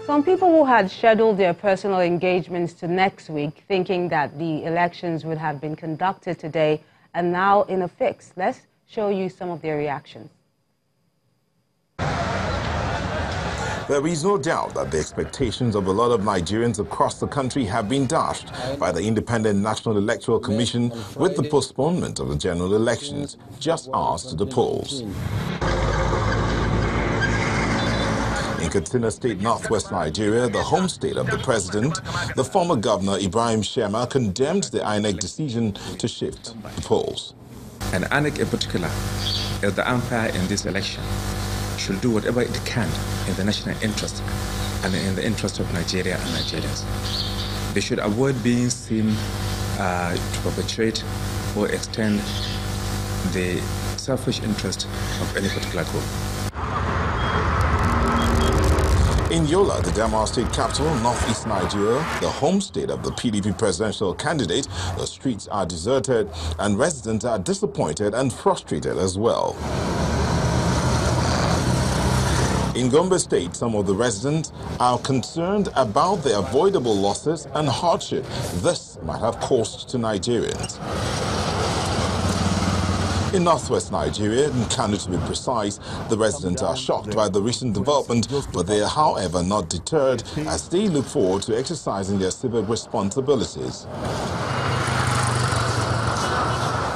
Some people who had scheduled their personal engagements to next week, thinking that the elections would have been conducted today, are now in a fix. Let's show you some of their reactions. There is no doubt that the expectations of a lot of Nigerians across the country have been dashed by the Independent National Electoral Commission with the postponement of the general elections just hours to the polls. In Katsina State, northwest Nigeria, the home state of the president, the former governor Ibrahim Shema condemned the INEC decision to shift the polls. And INEC in particular, as the umpire in this election, should do whatever it can in the national interest and in the interest of Nigeria and Nigerians. They should avoid being seen to perpetuate or extend the selfish interest of any particular group. In Yola, the DMO state capital, northeast Nigeria, the home state of the PDP presidential candidate, the streets are deserted and residents are disappointed and frustrated as well. In Gombe State, some of the residents are concerned about the avoidable losses and hardship this might have caused to Nigerians. In northwest Nigeria, in Kano to be precise, the residents are shocked by the recent development, but they are, however, not deterred as they look forward to exercising their civic responsibilities.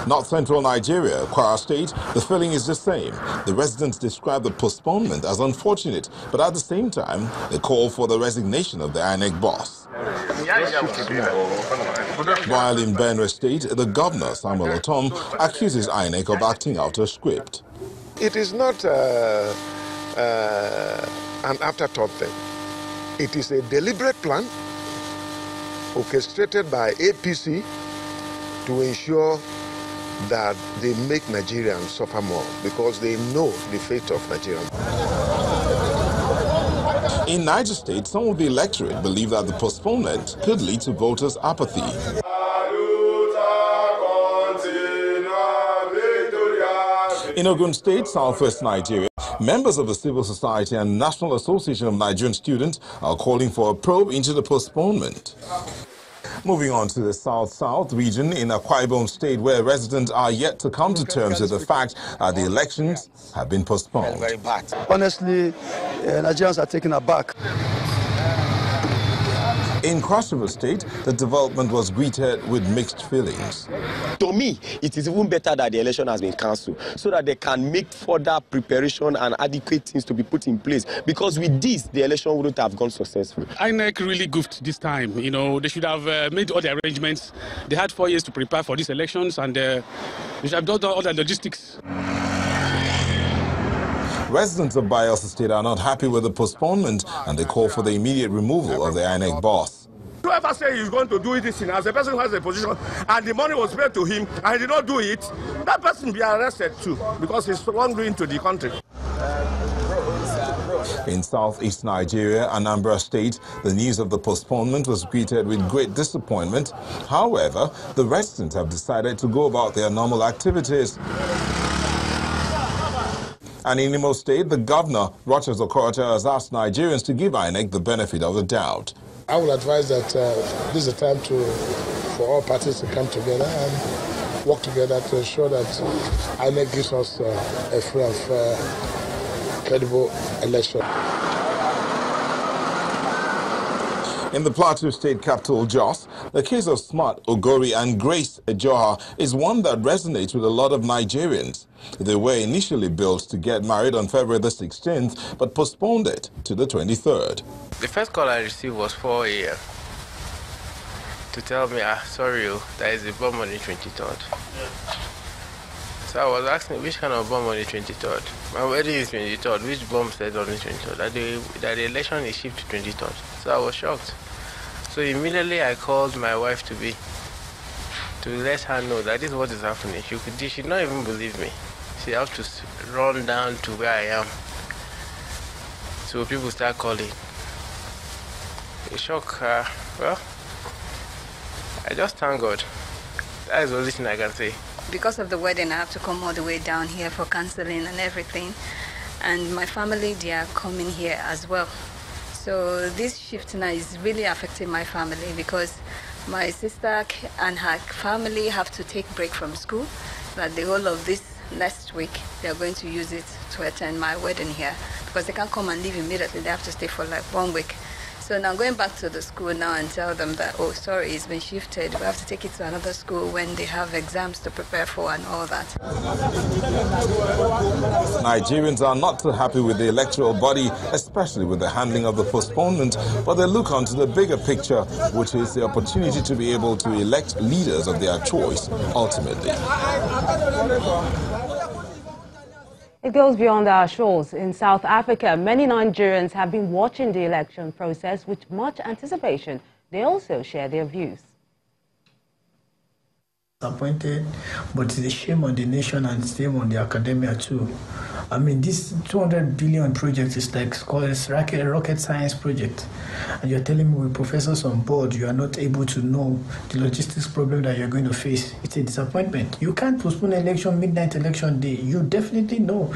North central Nigeria, Kwara State, the feeling is the same. The residents describe the postponement as unfortunate, but at the same time, they call for the resignation of the INEC boss. While in Benue State, the governor, Samuel Otom, accuses INEC of acting out of script. It is not an afterthought thing. It is a deliberate plan orchestrated by APC to ensure that they make Nigerians suffer more because they know the fate of Nigerians. In Niger State, some of the electorate believe that the postponement could lead to voters' apathy. In Ogun State, southwest Nigeria, members of the civil society and National Association of Nigerian Students are calling for a probe into the postponement. Moving on to the south-south region in Akwa Ibom State, where residents are yet to come to terms with the fact that the elections have been postponed. Honestly, Nigerians are taken aback. In Cross River State, the development was greeted with mixed feelings. To me, it is even better that the election has been cancelled so that they can make further preparation and adequate things to be put in place. Because with this, the election wouldn't have gone successful. INEC really goofed this time. You know, they should have made all the arrangements. They had 4 years to prepare for these elections, and they should have done all the logistics. Residents of Bayelsa State are not happy with the postponement and they call for the immediate removal of the INEC boss. Whoever says he's going to do this thing as a person who has a position and the money was paid to him and he did not do it, that person will be arrested too because he's wrongdoing to the country. In southeast Nigeria, Anambra State, the news of the postponement was greeted with great disappointment. However, the residents have decided to go about their normal activities. And in Imo State, the governor, Rochas Okorocha, has asked Nigerians to give INEC the benefit of the doubt. I would advise that this is a time for all parties to come together and work together to ensure that INEC gives us a free and fair, credible election. In the Plateau State capital, Jos, the case of Smart Ogori and Grace Ejoha is one that resonates with a lot of Nigerians. They were initially built to get married on February the 16th, but postponed it to the 23rd. The first call I received was 4 a.m. to tell me, sorry, there is a bomb on the 23rd. So I was asking, which kind of bomb on the 23rd? My wedding is 23rd. Which bomb said on the 23rd? That the election is shifted to 23rd. So I was shocked. So immediately I called my wife to let her know that this is what is happening. She should not even believe me. She has to run down to where I am. So people start calling. A shock. Well, I just thank God. That is the only thing I can say. Because of the wedding, I have to come all the way down here for counseling and everything. And my family, they are coming here as well. So this shift now is really affecting my family because my sister and her family have to take break from school. But the whole of this next week, they are going to use it to attend my wedding here because they can't come and leave immediately. They have to stay for like 1 week. So now I'm going back to the school now and tell them that, oh, sorry, it's been shifted. We have to take it to another school when they have exams to prepare for and all that. Nigerians are not too happy with the electoral body, especially with the handling of the postponement, but they look onto the bigger picture, which is the opportunity to be able to elect leaders of their choice, ultimately. It goes beyond our shores. In South Africa, many Nigerians have been watching the election process with much anticipation. They also share their views. Disappointed, but it's a shame on the nation and shame on the academia too. I mean, this 200 billion project is like a rocket science project, and you're telling me with professors on board you are not able to know the logistics problem that you're going to face. It's a disappointment. You can't postpone election, midnight election day. You definitely know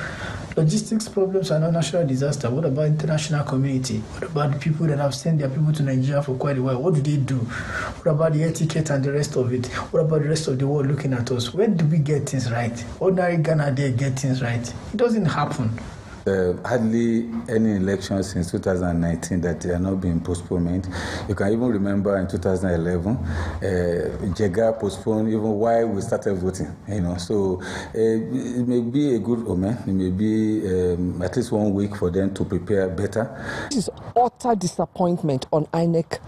logistics problems are not national disaster. What about international community? What about the people that have sent their people to Nigeria for quite a while? What do they do? What about the etiquette and the rest of it? What about the rest of the world looking at us? When do we get things right? Ordinary Ghana there get things right. It doesn't happen. Hardly any elections since 2019 that are not being postponed. You can even remember in 2011, Jega postponed even while we started voting. So it may be a good omen. It may be at least 1 week for them to prepare better. This is utter disappointment on INEC.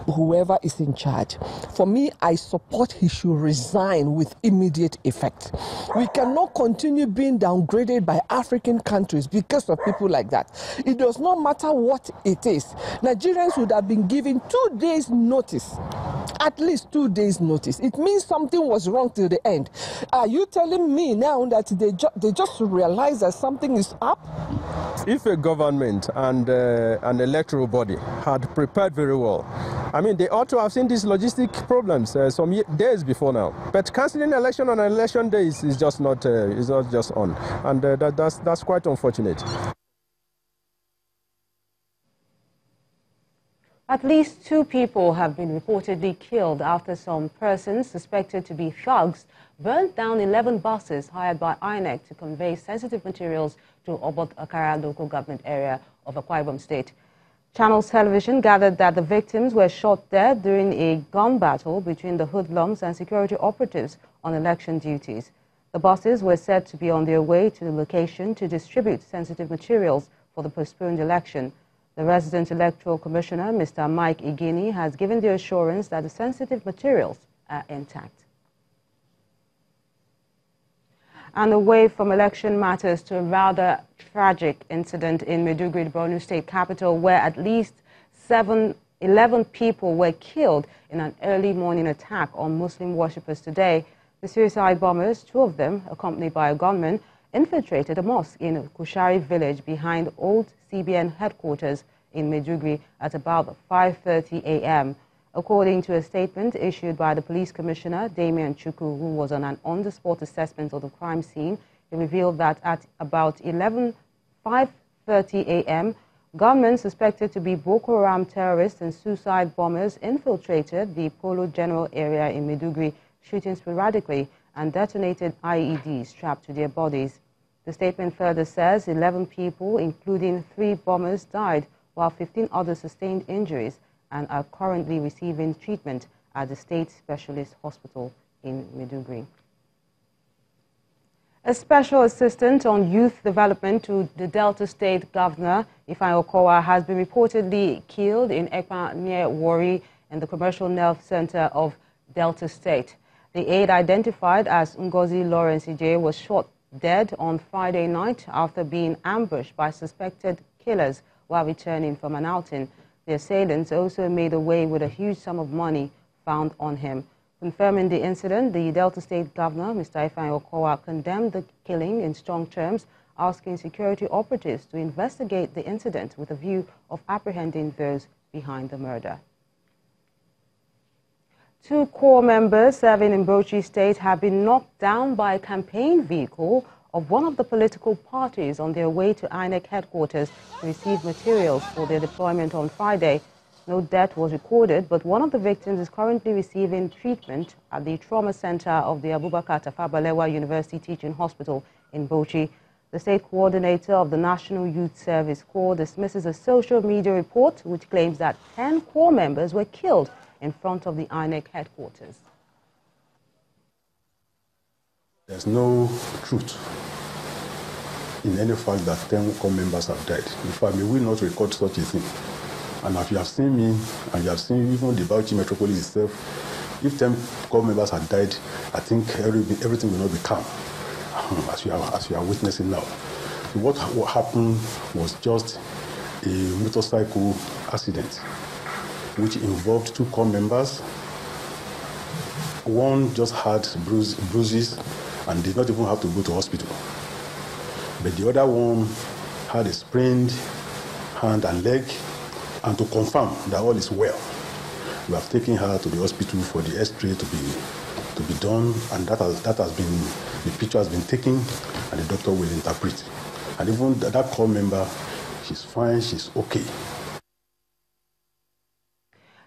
Whoever is in charge. For me, I support he should resign with immediate effect. We cannot continue being downgraded by African countries because of people like that. It does not matter what it is. Nigerians would have been given 2 days notice. At least 2 days notice. It means something was wrong till the end. Are you telling me now that they just realize that something is up? If a government and an electoral body had prepared very well, I mean, they ought to have seen these logistic problems some days before now. But cancelling election on election days is just not just on, and that's quite unfortunate. At least 2 people have been reportedly killed after some persons suspected to be thugs burnt down 11 buses hired by INEC to convey sensitive materials to Obot Akara local government area of Akwa Ibom State. Channels Television gathered that the victims were shot dead during a gun battle between the hoodlums and security operatives on election duties. The buses were said to be on their way to the location to distribute sensitive materials for the postponed election. The resident electoral commissioner, Mr. Mike Igini, has given the assurance that the sensitive materials are intact. And away from election matters to a rather tragic incident in Maiduguri, the Borno State capital, where at least 11 people were killed in an early morning attack on Muslim worshippers today. The suicide bombers, 2 of them accompanied by a gunman, infiltrated a mosque in Kushari village behind old CBN headquarters in Maiduguri at about 5:30 a.m. According to a statement issued by the police commissioner, Damian Chukwu, who was on an on-the-spot assessment of the crime scene, he revealed that at about 5:30 a.m., gunmen suspected to be Boko Haram terrorists and suicide bombers infiltrated the Polo General area in Maiduguri, shooting sporadically and detonated IEDs strapped to their bodies. The statement further says 11 people, including 3 bombers, died, while 15 others sustained injuries and are currently receiving treatment at the State Specialist Hospital in Maiduguri. A special assistant on youth development to the Delta State Governor, Ifeanyi Okowa, has been reportedly killed in Ekpa near Warri in the Commercial Nerve Center of Delta State. The aide, identified as Ngozi Lawrence Ije, was shot dead on Friday night after being ambushed by suspected killers while returning from an outing. The assailants also made away with a huge sum of money found on him. Confirming the incident, the Delta State Governor, Mr. Ifeanyi Okowa, condemned the killing in strong terms, asking security operatives to investigate the incident with a view of apprehending those behind the murder. 2 corps members serving in Bauchi State have been knocked down by a campaign vehicle of one of the political parties on their way to INEC headquarters to receive materials for their deployment on Friday. No death was recorded, but one of the victims is currently receiving treatment at the trauma center of the Abubakar Tafawa Balewa University Teaching Hospital in Bauchi. The state coordinator of the National Youth Service Corps dismisses a social media report which claims that 10 Corps members were killed in front of the INEC headquarters. There's no truth in any fact that 10 Corps members have died. In fact, may we not record such a thing. And if you have seen me, and you have seen even the Bauchi metropolis itself, if 10 Corps members had died, I think everything will not be calm, as you are witnessing now. So what happened was just a motorcycle accident, which involved 2 Corps members. One just had bruises and did not even have to go to hospital. But the other one had a sprained hand and leg, and to confirm that all is well, we have taken her to the hospital for the X-ray to be done, and that has been, the picture has been taken, and the doctor will interpret. And even that Corps member, she's fine, she's okay.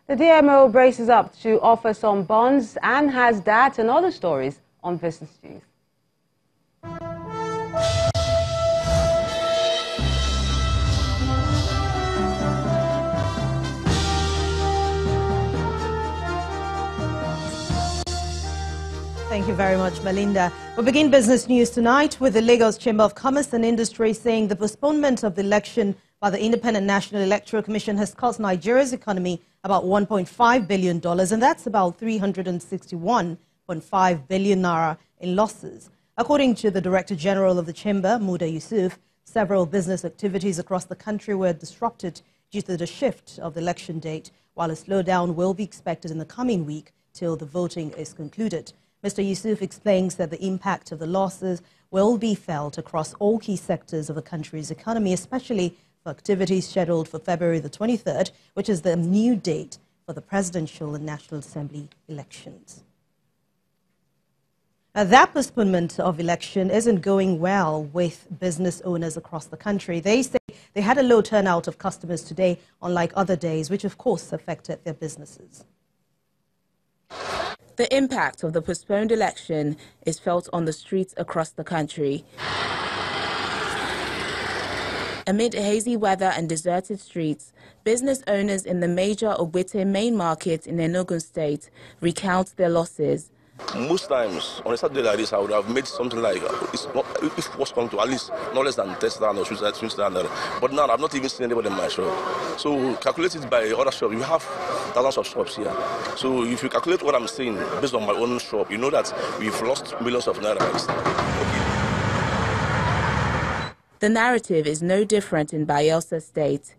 The DMO braces up to offer some bonds and has that and other stories on Business News. Thank you very much, Melinda. We begin Business News tonight with the Lagos Chamber of Commerce and Industry saying the postponement of the election by the Independent National Electoral Commission has cost Nigeria's economy about $1.5 billion, and that's about 361.5 billion naira in losses. According to the Director General of the Chamber, Muda Yusuf, several business activities across the country were disrupted due to the shift of the election date, while a slowdown will be expected in the coming week till the voting is concluded. Mr. Yusuf explains that the impact of the losses will be felt across all key sectors of the country's economy, especially for activities scheduled for February the 23rd, which is the new date for the presidential and National Assembly elections. That postponement of election isn't going well with business owners across the country. They say they had a low turnout of customers today, unlike other days, which of course affected their businesses. The impact of the postponed election is felt on the streets across the country. Amid hazy weather and deserted streets, business owners in the major Ogbete main market in Enugu State recount their losses. Most times, on a Saturday like this, I would have made something like, if it was come to at least not less than 10,000 or 20,000. But now I've not even seen anybody in my shop. So calculated by other shops, you have thousands of shops here. So if you calculate what I'm saying based on my own shop, you know that we've lost millions of naira. The narrative is no different in Bayelsa State.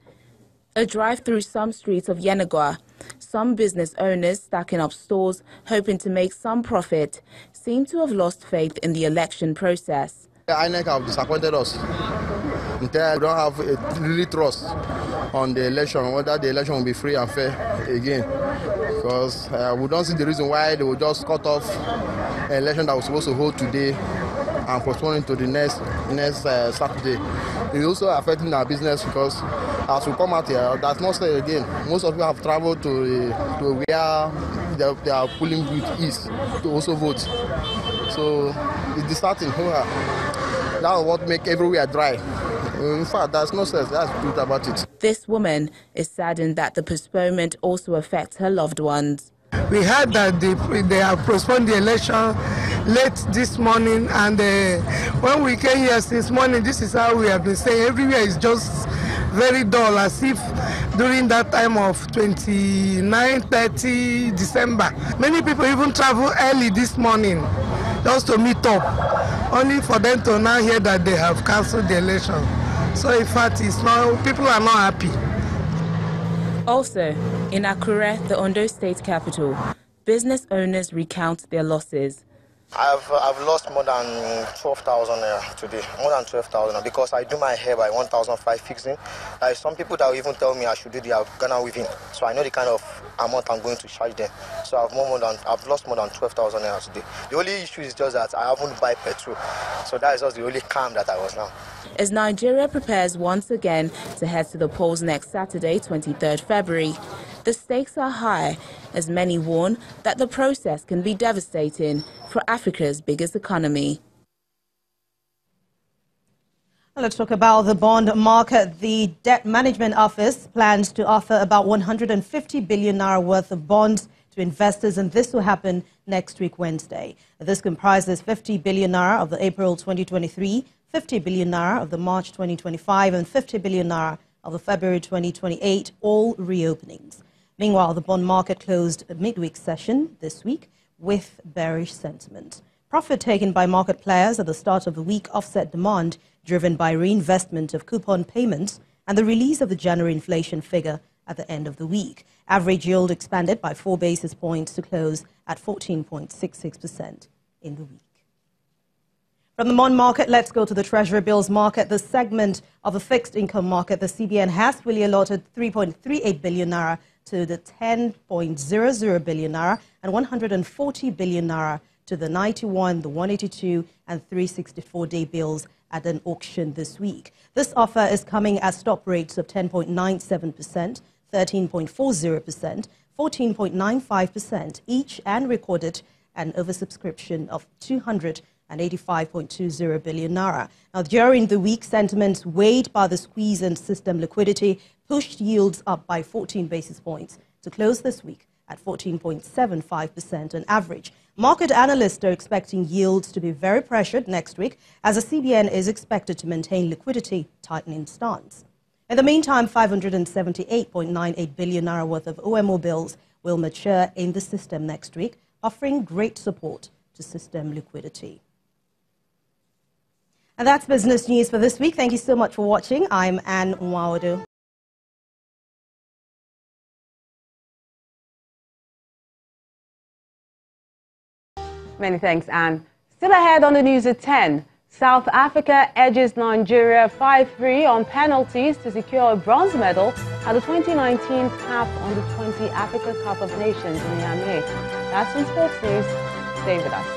A drive through some streets of Yenagoa, some business owners stacking up stores, hoping to make some profit, seem to have lost faith in the election process. INEC have disappointed us. We don't have really trust on the election, whether the election will be free and fair again. Because we don't see the reason why they will just cut off an election that was supposed to hold today and postpone it to the next Saturday. It's also affecting our business because as we come out here, that's not said again. Most of you have traveled to where they are polling booth is to also vote. So it's disheartening. That's what makes everywhere dry. In fact, there's no sense. That's the truth about it. This woman is saddened that the postponement also affects her loved ones. We heard that they have postponed the election late this morning, and when we came here since morning, this is how we have been saying. Everywhere is just very dull, as if during that time of 29-30 December. Many people even travel early this morning just to meet up, only for them to now hear that they have cancelled the election. So in fact, people are not happy. Also, in Akure, the Ondo State capital, business owners recount their losses. I've lost more than 12,000 today, more than 12,000 because I do my hair by 1,005 fixing. There are some people that will even tell me I should do the Ghana weaving, so I know the kind of amount I'm going to charge them. So I've lost more than 12,000 today. The only issue is just that I haven't buy petrol, so that is just the only calm that I was now. As Nigeria prepares once again to head to the polls next Saturday, 23rd February, the stakes are high, as many warn that the process can be devastating for Africa's biggest economy. Let's talk about the bond market. The Debt Management Office plans to offer about 150 billion naira worth of bonds to investors, and this will happen next week, Wednesday. This comprises 50 billion naira of the April 2023, 50 billion naira of the March 2025, and 50 billion naira of the February 2028, all reopenings. Meanwhile, the bond market closed a midweek session this week with bearish sentiment. Profit taken by market players at the start of the week offset demand, driven by reinvestment of coupon payments and the release of the January inflation figure at the end of the week. Average yield expanded by 4 basis points to close at 14.66% in the week. From the bond market, let's go to the Treasury bills market. The segment of the fixed income market, the CBN has fully allotted 3.38 billion naira to the 10.00 billion naira and 140 billion naira to the 91, the 182 and 364-day bills at an auction this week. This offer is coming at stop rates of 10.97%, 13.40%, 14.95% each, and recorded an oversubscription of 285.20 billion naira. Now, during the week, sentiments weighed by the squeeze in system liquidity pushed yields up by 14 basis points to close this week at 14.75% on average. Market analysts are expecting yields to be very pressured next week, as the CBN is expected to maintain liquidity tightening stance. In the meantime, 578.98 billion naira worth of OMO bills will mature in the system next week, offering great support to system liquidity. And that's business news for this week. Thank you so much for watching. I'm Anne Nwaudu. Many thanks, Anne. Still ahead on the news at 10. South Africa edges Nigeria 5-3 on penalties to secure a bronze medal at the 2019 CAF Under-20 Africa Cup of Nations in Niamey. That's in sports news. Stay with us.